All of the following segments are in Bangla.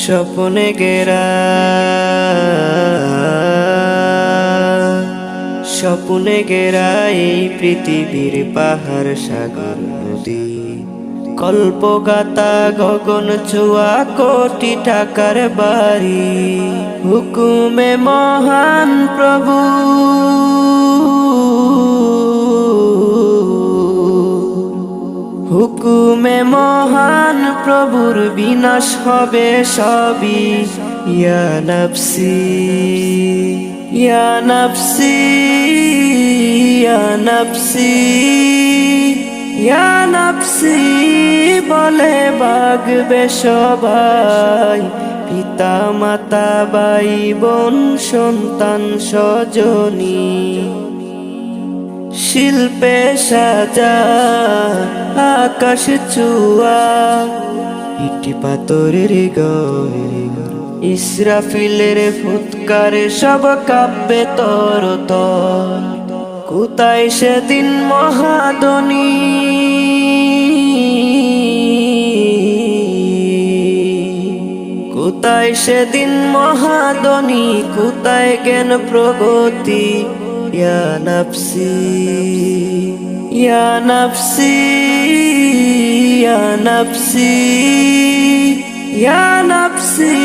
স্বপ্নে গেরা স্বপ্নে গেরা এই পৃথিবীর পাহাড় সাগর নদী, কল্পগাতা গগন ছোঁয়া কোটি টাকার বাড়ি। হুকুমে মহান প্রভু হুকুমে মহান প্রভুর বিনাশ হবে সবই। ইয়া নফসি ইয়া নফসি ইয়া নফসি ইয়া নফসি বলে বাগবে সবাই। পিতা মাতা ভাই বোন সন্তান স্বজনী, শিল্পে সাজা আকাশ চুয়া ইটি পাথরের ঘর। ইসরাফিলের ফুৎকারে সব কাঁপবে তরতর। কোথায় সেদিন মহাদনী, কোথায় সেদিন মহাদনী, কোথায় জ্ঞান প্রগতি। ইয়া নফসি ইয়া নফসি ইয়া নফসি ইয়া নফসি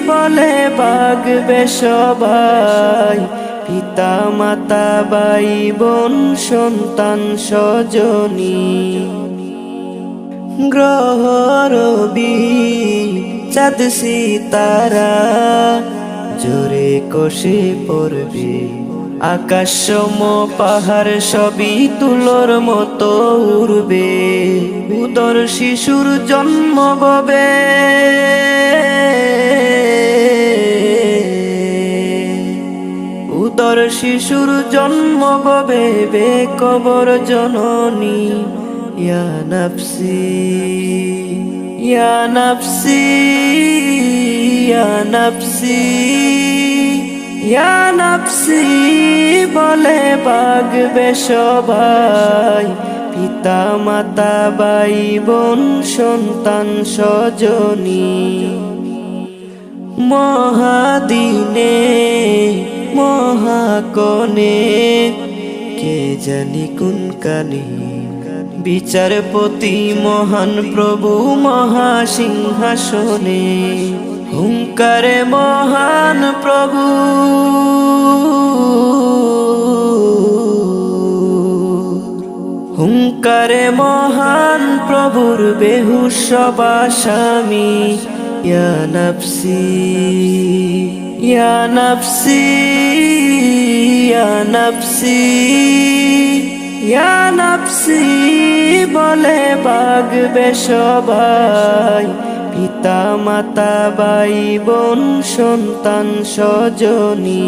বলে বাগবে সবাই। পিতা মাতা ভাই বোন সন্তান স্বজনী, গ্রহ রবি চাঁদ সিতারা জোরে কষে পড়বে। আকাশ সম পাহাড় সবই তুলোর মতো উড়বে। উদর শিশুর জন্ম হবে, উদর শিশুর জন্ম হবে বেকবর জননী। ইয়া নফসি ইয়া নফসি ইয়া নফসি ইয়া নফসি বলে বাগবে সবাই। পিতা মাতা ভাই বোন সন্তান স্বজনী, মহাদিনে মহাকনে কে জানি কোন কানে। বিচারপতি মহান প্রভু মহাসিংহাসনে, হুঙ্কারে মহান প্রভু হুঙ্কারে মহান প্রভুর বেহুশ সব আসামি। ইয়া নফসি ইয়া নফসি ইয়া নফসি ইয়া নফসি বলে বাগবে সবাই। পিতা মাতা ভাই বোন সন্তান স্বজনী।